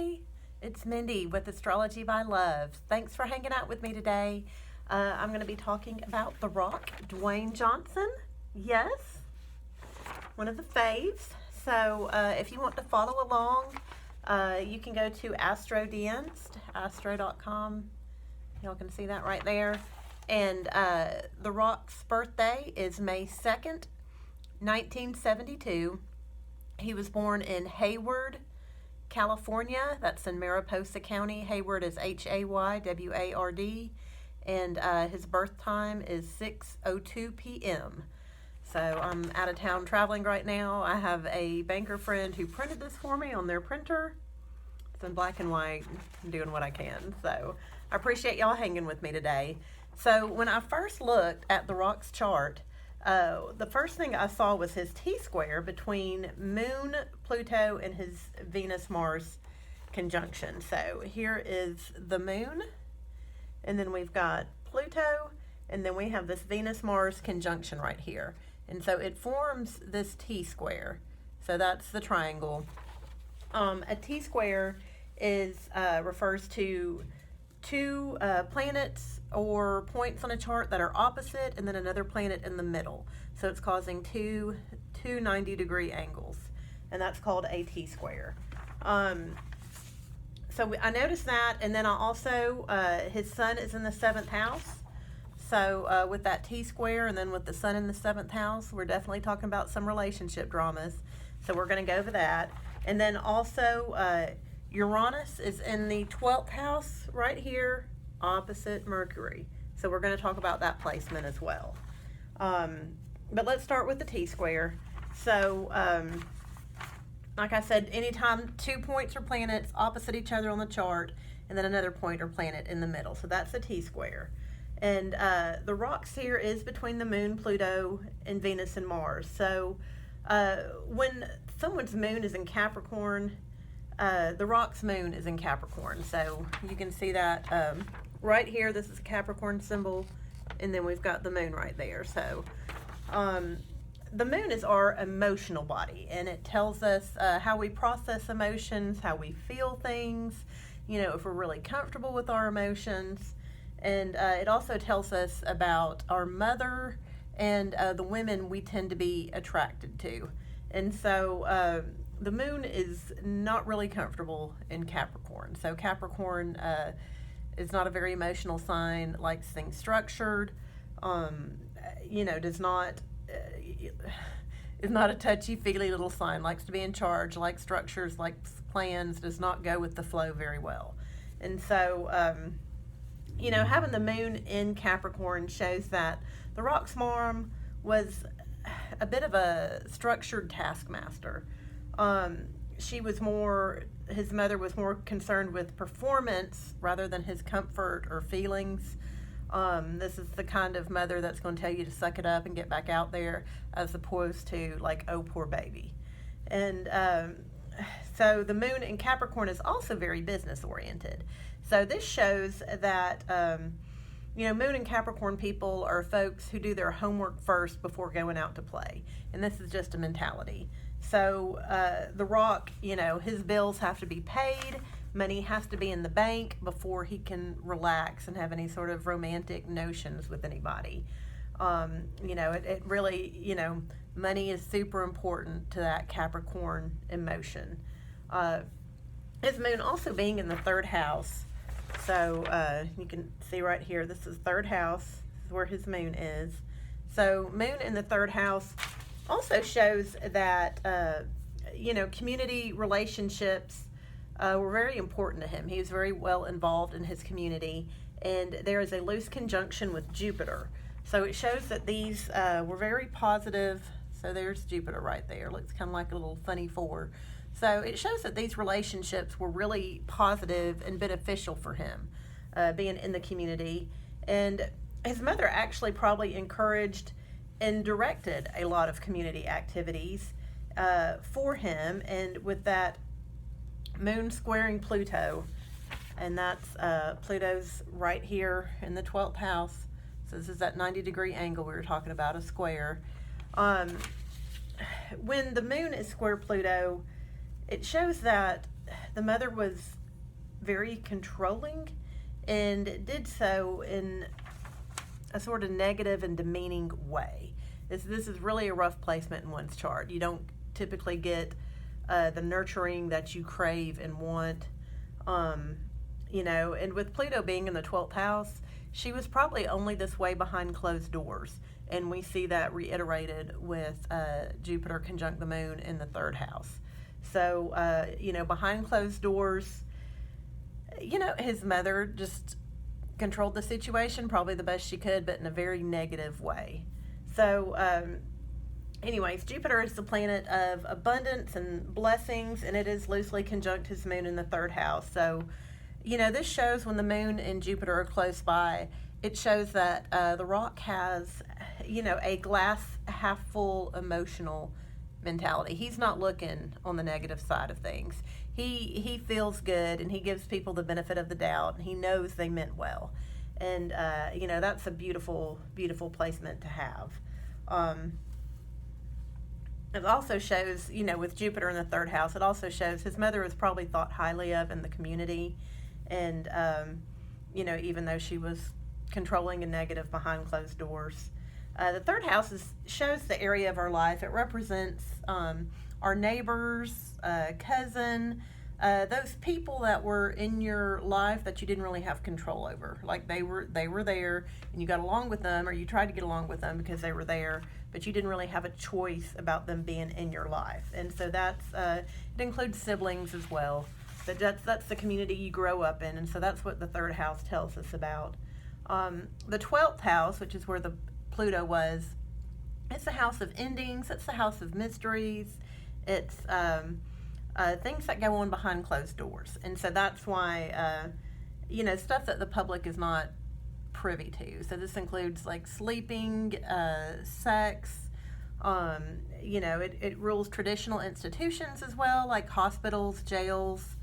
Hey, it's Mindy with Astrology by Love. Thanks for hanging out with me today. I'm going to be talking about the rock, Dwayne Johnson. Yes, one of the faves. So if you want to follow along, you can go to astro.com. Y'all can see that right there. And the rock's birthday is May 2nd, 1972. He was born in Hayward, California. That's in Mariposa County. Hayward is Hayward, and his birth time is 6:02 p.m. So I'm out of town traveling right now. I have a banker friend who printed this for me on their printer. It's in black and white. I'm doing what I can. So I appreciate y'all hanging with me today. So when I first looked at the rock's chart, the first thing I saw was his T-square between Moon, Pluto, and his Venus-Mars conjunction. So here is the Moon, and then we've got Pluto, and then we have this Venus-Mars conjunction right here. And so it forms this T-square. So that's the triangle. A T-square refers to two planets or points on a chart that are opposite and then another planet in the middle. So it's causing two 90-degree angles, and that's called a T-square. So I noticed that, and then I also, his sun is in the 7th house. So with that T-square and then with the sun in the 7th house, we're definitely talking about some relationship dramas. So we're going to go over that. And then also Uranus is in the 12th house right here, opposite Mercury. So we're going to talk about that placement as well. But let's start with the T-square. So like I said, anytime 2 points or planets opposite each other on the chart, and then another point or planet in the middle. So that's the T-square. And the rocks here is between the Moon, Pluto, and Venus and Mars. So when someone's moon is in Capricorn, the rock's moon is in Capricorn. So you can see that right here. This is a Capricorn symbol, and then we've got the moon right there. So the moon is our emotional body, and it tells us how we process emotions, how we feel things, if we're really comfortable with our emotions. And it also tells us about our mother and the women we tend to be attracted to. And so the moon is not really comfortable in Capricorn. So Capricorn is not a very emotional sign, likes things structured, is not a touchy-feely little sign, likes to be in charge, likes structures, likes plans, does not go with the flow very well. And so, having the moon in Capricorn shows that the rock's mom was a bit of a structured taskmaster. His mother was more concerned with performance rather than his comfort or feelings. This is the kind of mother that's going to tell you to suck it up and get back out there, as opposed to like, oh, poor baby. And so the moon in Capricorn is also very business oriented. So this shows that, moon and Capricorn people are folks who do their homework first before going out to play. And this is just a mentality. So the rock, his bills have to be paid. Money has to be in the bank before he can relax and have any sort of romantic notions with anybody. It really, money is super important to that Capricorn emotion. His moon also being in the 3rd house. So you can see right here, this is 3rd house. This is where his moon is. So moon in the 3rd house also shows that, community relationships were very important to him. He was very well involved in his community, and there is a loose conjunction with Jupiter. So it shows that these were very positive. So there's Jupiter right there. Looks kind of like a little funny 4. So it shows that these relationships were really positive and beneficial for him, being in the community. And his mother actually probably encouraged and directed a lot of community activities for him. And with that moon squaring Pluto, and that's Pluto's right here in the 12th house. So this is that 90-degree angle we were talking about, a square. When the moon is square Pluto, it shows that the mother was very controlling and did so in a sort of negative and demeaning way. This is really a rough placement in one's chart. You don't typically get the nurturing that you crave and want. And with Pluto being in the 12th house, she was probably only this way behind closed doors. And we see that reiterated with Jupiter conjunct the moon in the 3rd house. So, behind closed doors, his mother just controlled the situation probably the best she could, but in a very negative way. So, anyways, Jupiter is the planet of abundance and blessings, and it is loosely conjunct his moon in the 3rd house. So, this shows when the moon and Jupiter are close by, it shows that the rock has, a glass half full emotional mentality. He's not looking on the negative side of things. He feels good, and he gives people the benefit of the doubt, and he knows they meant well. And, that's a beautiful, beautiful placement to have. It also shows, with Jupiter in the 3rd house, it also shows his mother was probably thought highly of in the community. And, even though she was controlling and negative behind closed doors. The 3rd house shows the area of our life. It represents our neighbors, cousin, those people that were in your life that you didn't really have control over. Like they were there, and you got along with them, or you tried to get along with them because they were there, but you didn't really have a choice about them being in your life. And so that's it includes siblings as well. But that's the community you grow up in, and so that's what the 3rd house tells us about. The 12th house, which is where the Pluto was, it's the house of endings. It's the house of mysteries. It's things that go on behind closed doors, and so that's why stuff that the public is not privy to. So this includes like sleeping, sex. It rules traditional institutions as well, like hospitals, jails,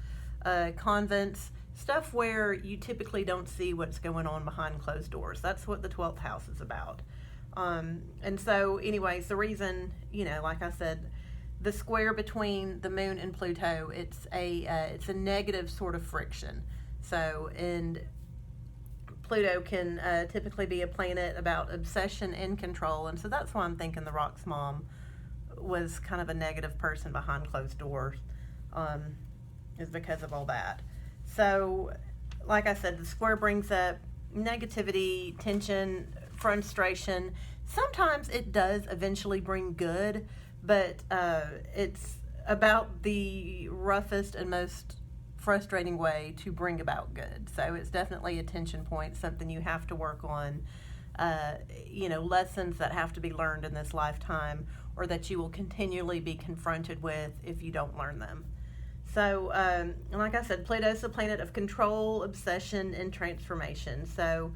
convents, stuff where you typically don't see what's going on behind closed doors. That's what the 12th house is about. And so anyways, the reason, like I said, the square between the moon and Pluto, it's a negative sort of friction. So, and Pluto can typically be a planet about obsession and control. And so that's why I'm thinking the rock's mom was kind of a negative person behind closed doors, is because of all that. So, like I said, the square brings up negativity, tension, frustration. Sometimes it does eventually bring good, but it's about the roughest and most frustrating way to bring about good. So it's definitely a tension point, something you have to work on, lessons that have to be learned in this lifetime, or that you will continually be confronted with if you don't learn them. So, like I said, Pluto's the planet of control, obsession, and transformation. So,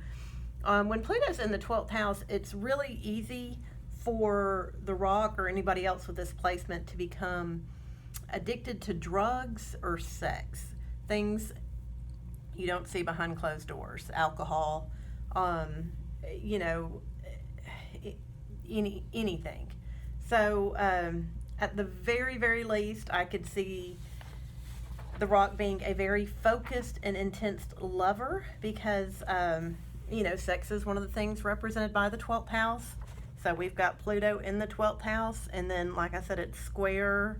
when Pluto's in the 12th house, it's really easy for the rock or anybody else with this placement to become addicted to drugs or sex. Things you don't see behind closed doors. Alcohol, anything. So, at the very, very least, I could see the rock being a very focused and intense lover because, sex is one of the things represented by the 12th house. So we've got Pluto in the 12th house, and then, like I said, it's square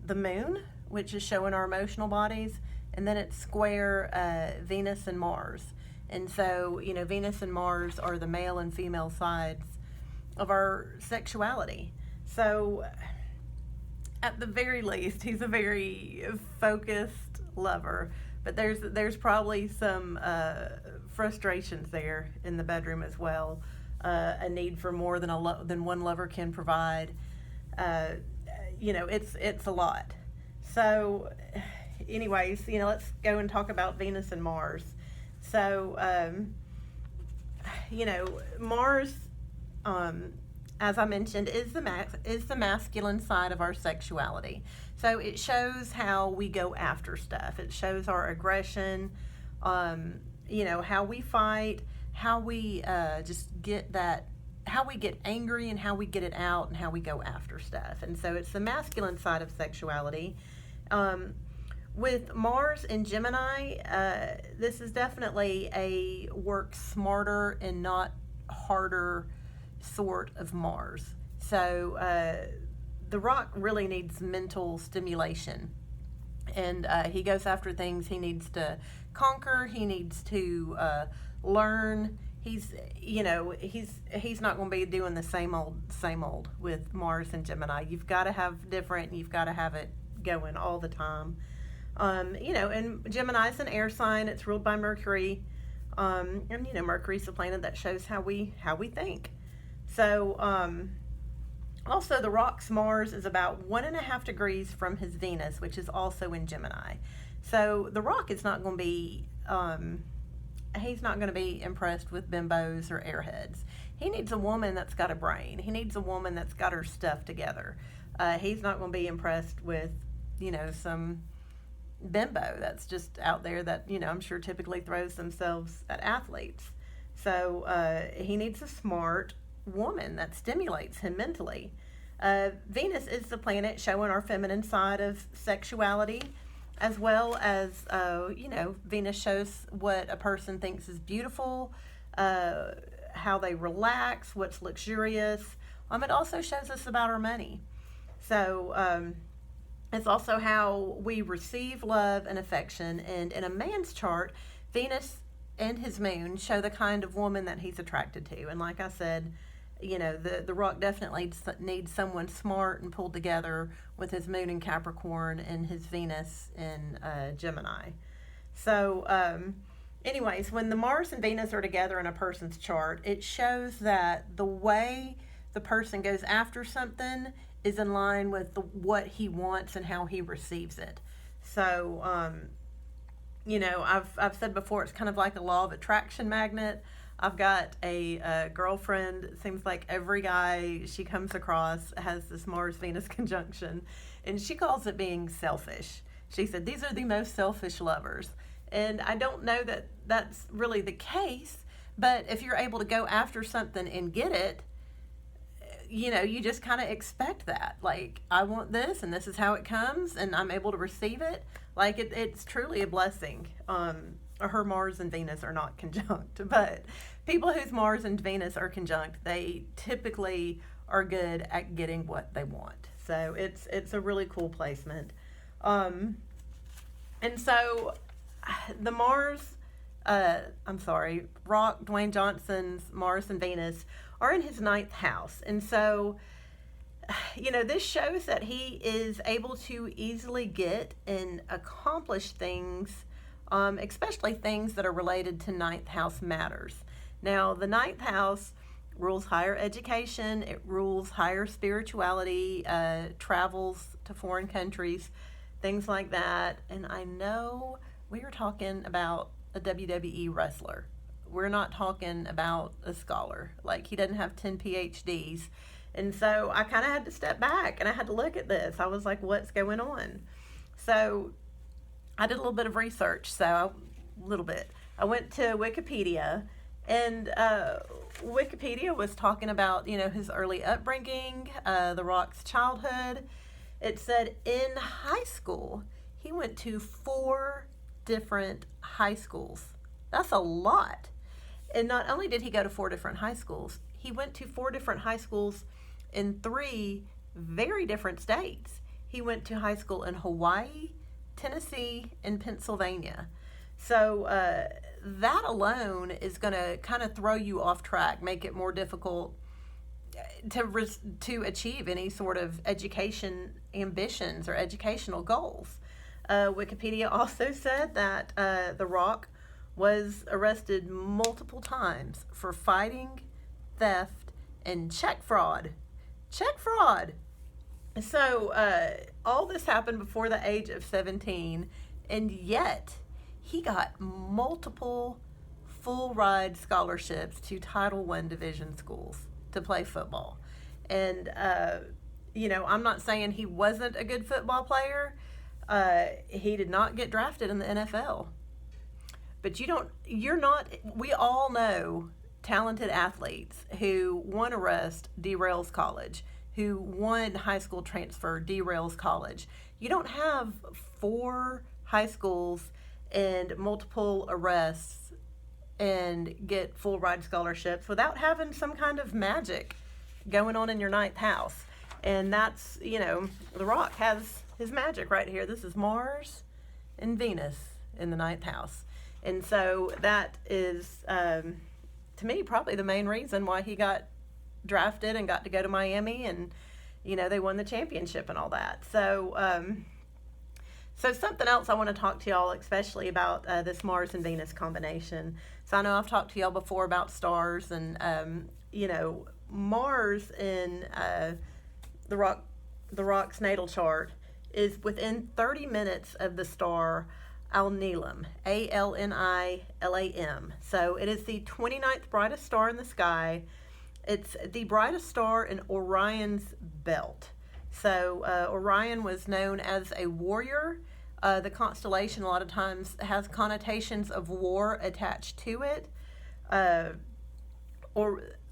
the moon, which is showing our emotional bodies, and then it's square Venus and Mars. And so, Venus and Mars are the male and female sides of our sexuality. So, at the very least, he's a very focused lover, but there's probably some frustrations there in the bedroom as well. A need for more than one lover can provide. It's a lot. So, anyways, let's go and talk about Venus and Mars. So, Mars, as I mentioned, is the masculine side of our sexuality. So it shows how we go after stuff. It shows our aggression, how we fight, how we how we get angry and how we get it out and how we go after stuff. And so it's the masculine side of sexuality. with Mars and Gemini, this is definitely a work smarter and not harder sort of Mars. So the rock really needs mental stimulation, and he goes after things he needs to conquer. He needs to learn. He's not going to be doing the same old with Mars and Gemini. You've got to have different. You've got to have it going all the time. And Gemini's an air sign. It's ruled by Mercury, and Mercury's the planet that shows how we think. So also the rock's Mars is about 1.5 degrees from his Venus, which is also in Gemini. So the rock is not going to be he's not going to be impressed with bimbos or airheads. He needs a woman that's got a brain. He needs a woman that's got her stuff together. He's not going to be impressed with, some bimbo that's just out there that, I'm sure typically throws themselves at athletes. So he needs a smart woman that stimulates him mentally. Venus is the planet showing our feminine side of sexuality, as well as, Venus shows what a person thinks is beautiful, how they relax, what's luxurious. It also shows us about our money. So it's also how we receive love and affection. And in a man's chart, Venus and his moon show the kind of woman that he's attracted to. And like I said, the rock definitely needs someone smart and pulled together with his moon in Capricorn and his Venus in Gemini. So anyways, when the Mars and Venus are together in a person's chart, it shows that the way the person goes after something is in line with what he wants and how he receives it. So, I've said before, it's kind of like a law of attraction magnet. I've got a girlfriend, it seems like every guy she comes across has this Mars-Venus conjunction, and she calls it being selfish. She said, these are the most selfish lovers. And I don't know that that's really the case, but if you're able to go after something and get it, you just kind of expect that. Like, I want this, and this is how it comes, and I'm able to receive it. Like, it's truly a blessing. Her Mars and Venus are not conjunct, but people whose Mars and Venus are conjunct, they typically are good at getting what they want. So it's a really cool placement. And so the Rock, Dwayne Johnson's Mars and Venus are in his 9th house. And so, this shows that he is able to easily get and accomplish things, especially things that are related to 9th house matters. Now, the 9th house rules higher education, it rules higher spirituality, travels to foreign countries, things like that. And I know we are talking about a WWE wrestler. We're not talking about a scholar. Like, he doesn't have 10 PhDs. And so I kind of had to step back and I had to look at this. I was like, what's going on? So I did a little bit of research. I went to Wikipedia, and Wikipedia was talking about, his early upbringing, the Rock's childhood. It said in high school, he went to 4 different high schools. That's a lot. And not only did he go to 4 different high schools, he went to 4 different high schools in 3 very different states. He went to high school in Hawaii, Tennessee, and Pennsylvania. So that alone is going to kind of throw you off track, make it more difficult to achieve any sort of education ambitions or educational goals. Wikipedia also said that The Rock was arrested multiple times for fighting, theft, and check fraud. So all this happened before the age of 17, and yet he got multiple full ride scholarships to Title I division schools to play football. And, I'm not saying he wasn't a good football player. He did not get drafted in the NFL. But we all know talented athletes who one arrest derails college, who one high school transfer derails college. You don't have 4 high schools and multiple arrests and get full ride scholarships without having some kind of magic going on in your ninth house. And that's, The Rock has his magic right here. This is Mars and Venus in the ninth house. And so that is, to me, probably the main reason why he got drafted and got to go to Miami, and, they won the championship and all that. So, so something else I want to talk to y'all, especially about this Mars and Venus combination. So I know I've talked to y'all before about stars, and, Mars in the Rock's natal chart is within 30 minutes of the star Alnilam, Alnilam. So it is the 29th brightest star in the sky. It's the brightest star in Orion's belt. So Orion was known as a warrior. The constellation a lot of times has connotations of war attached to it.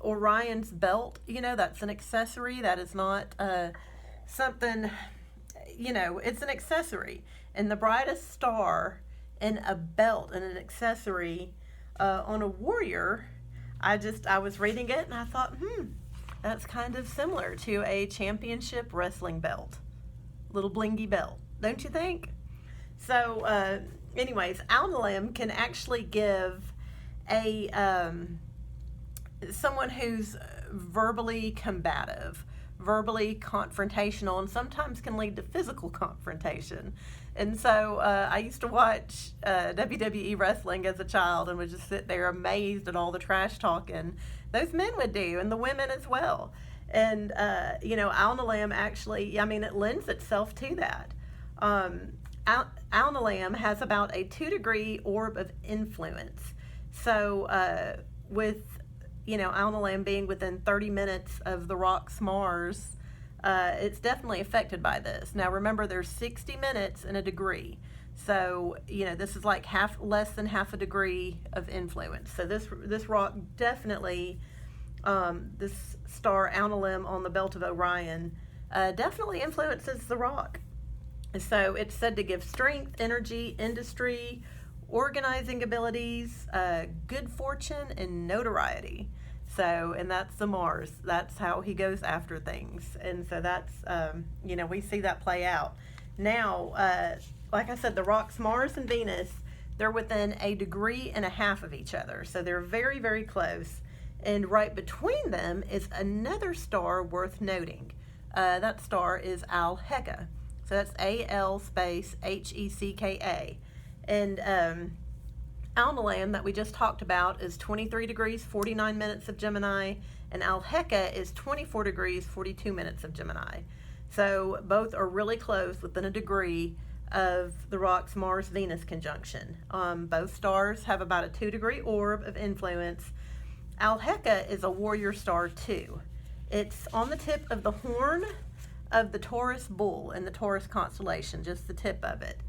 Orion's belt, that's an accessory. That is not something, it's an accessory. And the brightest star in a belt and an accessory on a warrior, I was reading it and I thought, that's kind of similar to a championship wrestling belt. Little blingy belt, don't you think? So, anyways, Alnilam can actually give someone who's verbally combative, verbally confrontational, and sometimes can lead to physical confrontation. And so I used to watch WWE wrestling as a child and would just sit there amazed at all the trash talking those men would do, and the women as well. And, Alnilam actually, it lends itself to that. Alnilam has about a 2-degree orb of influence. So with Alnilam being within 30 minutes of the Rock's Mars, it's definitely affected by this. Now remember, there's 60 minutes in a degree. So, this is like less than half a degree of influence. So this rock definitely, this star Alnilam on the belt of Orion, definitely influences the Rock. So it's said to give strength, energy, industry, organizing abilities, good fortune, and notoriety. So, and that's the Mars. That's how he goes after things. And so that's, we see that play out. Now, like I said, the rocks Mars and Venus, they're within 1.5 degrees of each other. So they're very, very close. And right between them is another star worth noting. That star is Alhecca. So that's Al space Hecka. And Alnilam that we just talked about is 23 degrees, 49 minutes of Gemini, and Alhecca is 24 degrees, 42 minutes of Gemini. So both are really close, within 1 degree of the rock's Mars-Venus conjunction. Both stars have about a 2-degree orb of influence. Alhecca is a warrior star too. It's on the tip of the horn of the Taurus bull in the Taurus constellation, just the tip of it.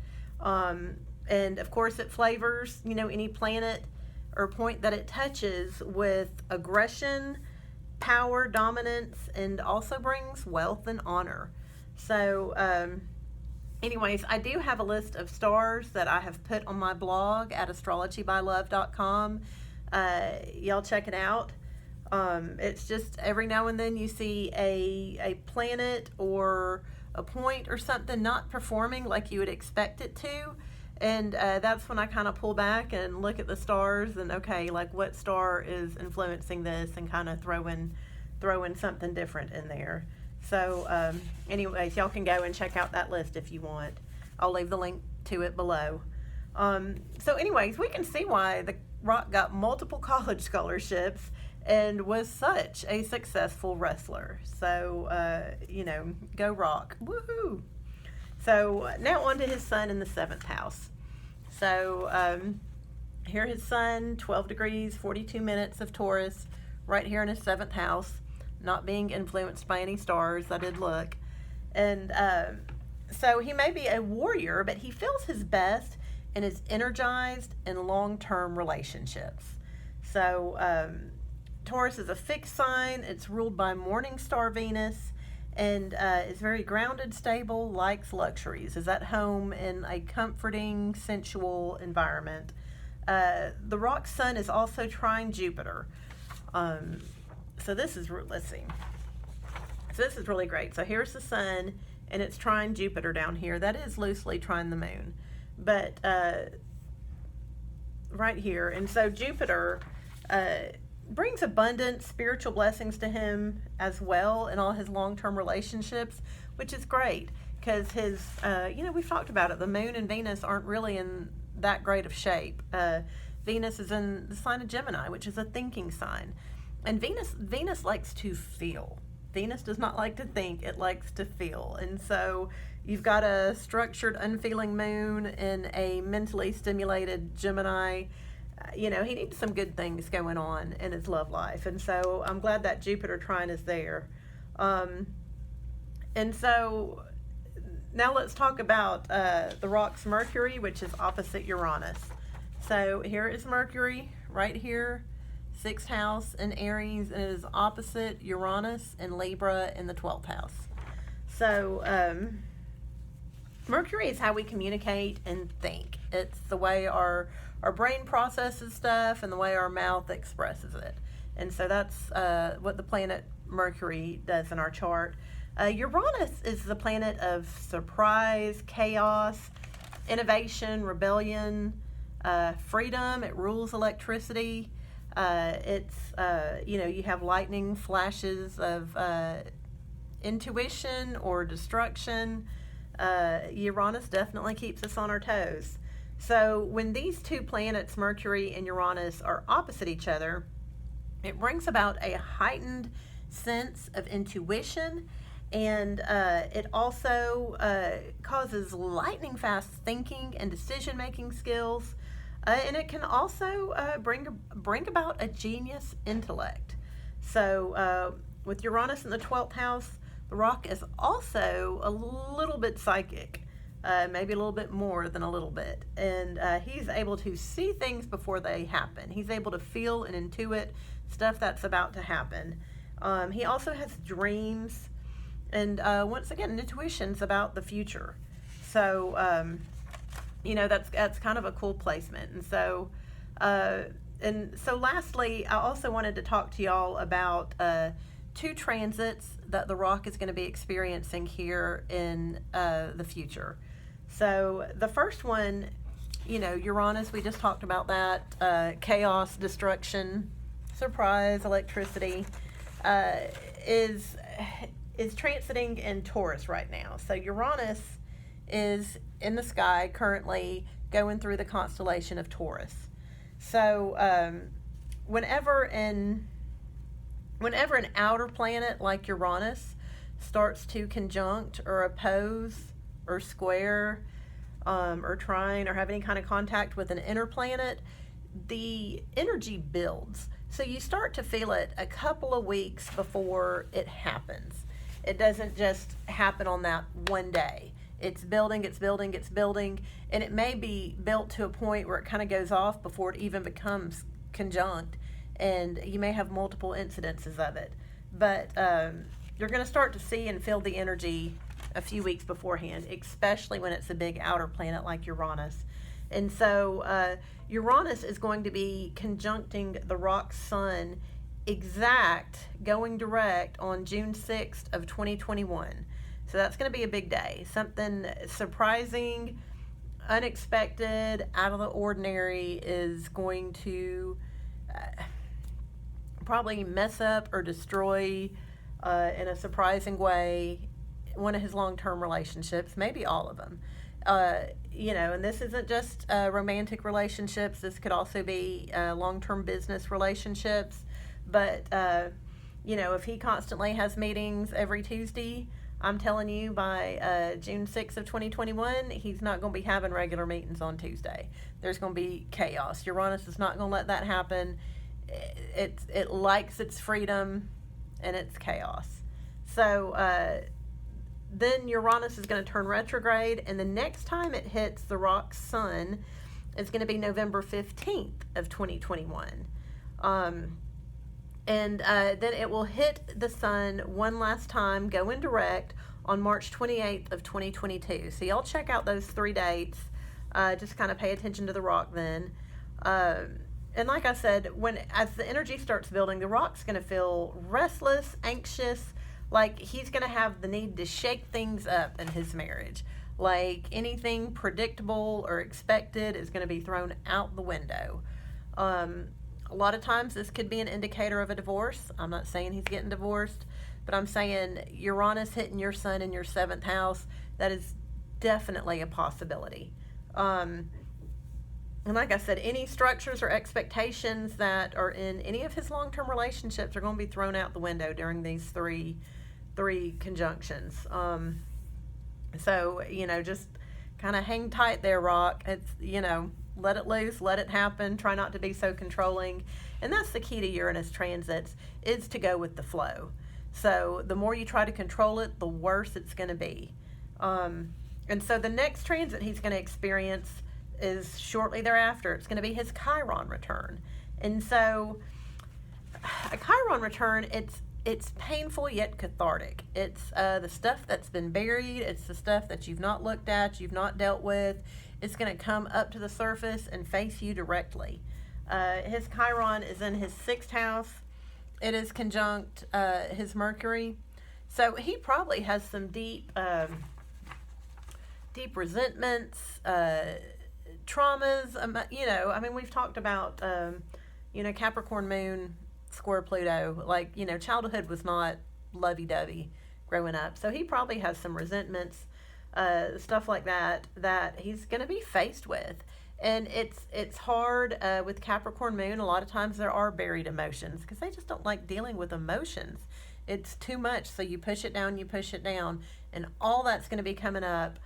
And of course it flavors, any planet or point that it touches with aggression, power, dominance, and also brings wealth and honor. So, anyways, I do have a list of stars that I have put on my blog at astrology.by.love.com. Y'all check it out. It's just every now and then you see a planet or a point or something not performing like you would expect it to. And that's when I kind of pull back and look at the stars and, okay, like what star is influencing this, and kind of throw in something different in there. So anyways, y'all can go and check out that list if you want. I'll leave the link to it below. So anyways, we can see why the Rock got multiple college scholarships and was such a successful wrestler. So, go Rock. Woohoo! So now on to his sun in the 7th house. So here his sun, 12 degrees, 42 minutes of Taurus, right here in his 7th house, not being influenced by any stars. I did look. And so he may be a warrior, but he feels his best and is energized in long-term relationships. So Taurus is a fixed sign. It's ruled by morning star Venus. and is very grounded, stable, likes luxuries, is at home in a comforting, sensual environment. The rock sun is also trine Jupiter. So this is, let's see. So this is really great. So here's the sun, and it's trine Jupiter down here. That is loosely trine the moon. But right here, and so Jupiter brings abundance, spiritual blessings to him as well in all his long-term relationships, which is great because his, we've talked about it. The moon and Venus aren't really in that great of shape. Venus is in the sign of Gemini, which is a thinking sign. And Venus likes to feel. Venus does not like to think, it likes to feel. And so you've got a structured, unfeeling moon in a mentally stimulated Gemini. He needs some good things going on in his love life. And so I'm glad that Jupiter trine is there. And so now let's talk about the rock's Mercury, which is opposite Uranus. So here is Mercury right here, 6th house in Aries, and it is opposite Uranus and Libra in the 12th house. So Mercury is how we communicate and think. It's the way our brain processes stuff and the way our mouth expresses it. And so that's what the planet Mercury does in our chart. Uranus is the planet of surprise, chaos, innovation, rebellion, freedom. It rules electricity. You have lightning flashes of intuition or destruction. Uranus definitely keeps us on our toes. So when these two planets, Mercury and Uranus, are opposite each other, it brings about a heightened sense of intuition, and it also causes lightning fast thinking and decision-making skills. And it can also bring about a genius intellect. So with Uranus in the 12th house, the rock is also a little bit psychic, maybe a little bit more than a little bit. And he's able to see things before they happen. He's able to feel and intuit stuff that's about to happen. He also has dreams and, once again, intuitions about the future. So, that's kind of a cool placement. And so lastly, I also wanted to talk to y'all about two transits that the rock is going to be experiencing here in the future. So the first one, Uranus, we just talked about that, chaos, destruction, surprise, electricity, is transiting in Taurus right now. So Uranus is in the sky currently going through the constellation of Taurus. So whenever an outer planet like Uranus starts to conjunct or oppose or square or trine or have any kind of contact with an inner planet, the energy builds. So you start to feel it a couple of weeks before it happens. It doesn't just happen on that one day. It's building, and it may be built to a point where it kind of goes off before it even becomes conjunct, and you may have multiple incidences of it. But you're going to start to see and feel the energy a few weeks beforehand, especially when it's a big outer planet like Uranus. And so Uranus is going to be conjuncting the rock sun going direct on June 6th of 2021. So that's going to be a big day. Something surprising, unexpected, out of the ordinary is going to probably mess up or destroy in a surprising way one of his long-term relationships, maybe all of them. And this isn't just romantic relationships. This could also be long-term business relationships. But, if he constantly has meetings every Tuesday, I'm telling you, by June 6th of 2021, he's not going to be having regular meetings on Tuesday. There's going to be chaos. Uranus is not going to let that happen. It likes its freedom, and it's chaos. So then Uranus is going to turn retrograde, and the next time it hits the rock's sun is going to be November 15th of 2021. And then it will hit the sun one last time, go in direct on March 28th of 2022. So y'all check out those 3 dates. Just kind of pay attention to the rock then. And like I said, as the energy starts building, the rock's going to feel restless, anxious, like he's going to have the need to shake things up in his marriage. Like anything predictable or expected is going to be thrown out the window. A lot of times this could be an indicator of a divorce. I'm not saying he's getting divorced, but I'm saying Uranus hitting your sun in your 7th house, that is definitely a possibility. And like I said, any structures or expectations that are in any of his long-term relationships are going to be thrown out the window during these three conjunctions. So, just kind of hang tight there, Rock. It's, let it loose, let it happen. Try not to be so controlling. And that's the key to Uranus transits, is to go with the flow. So the more you try to control it, the worse it's going to be. And so the next transit he's going to experience is shortly thereafter. It's going to be his Chiron return. And so a Chiron return, it's painful yet cathartic. It's the stuff that's been buried. It's the stuff that you've not looked at, you've not dealt with. It's going to come up to the surface and face you directly. His Chiron is in his 6th house. It is conjunct his Mercury. So he probably has some deep resentments, traumas. We've talked about, Capricorn moon square Pluto. Like, childhood was not lovey-dovey growing up. So he probably has some resentments, stuff like that he's going to be faced with. And it's hard with Capricorn moon. A lot of times there are buried emotions because they just don't like dealing with emotions. It's too much, so you push it down, and all that's going to be coming up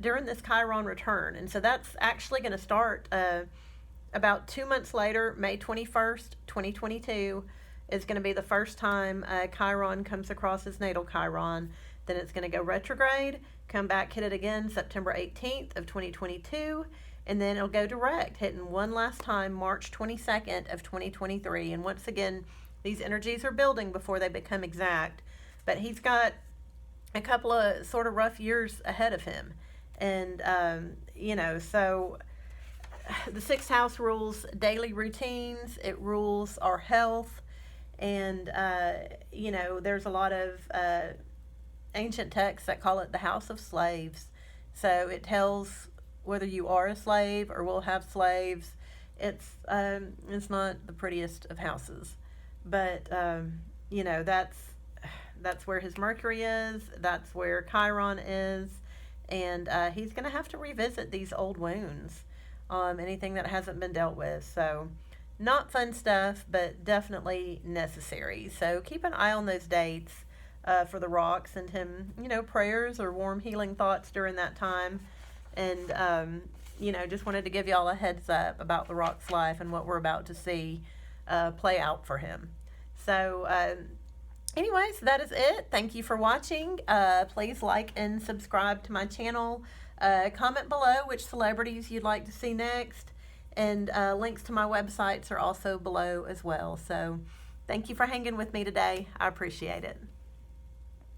during this Chiron return. And so that's actually going to start about 2 months later. May 21st, 2022 is going to be the first time Chiron comes across his natal Chiron. Then it's going to go retrograde, come back, hit it again September 18th of 2022, and then it'll go direct, hitting one last time March 22nd of 2023. And once again, these energies are building before they become exact, but he's got a couple of sort of rough years ahead of him. And, so the 6th house rules daily routines. It rules our health. And, there's a lot of ancient texts that call it the house of slaves. So it tells whether you are a slave or will have slaves. It's not the prettiest of houses, but that's where his Mercury is. That's where Chiron is, and he's going to have to revisit these old wounds, anything that hasn't been dealt with. So not fun stuff, but definitely necessary. So keep an eye on those dates for the rock. Send him, prayers or warm healing thoughts during that time. And, just wanted to give y'all a heads up about the rock's life and what we're about to see play out for him. So, anyways, that is it. Thank you for watching. Please like and subscribe to my channel. Comment below which celebrities you'd like to see next. And links to my websites are also below as well. So, thank you for hanging with me today. I appreciate it.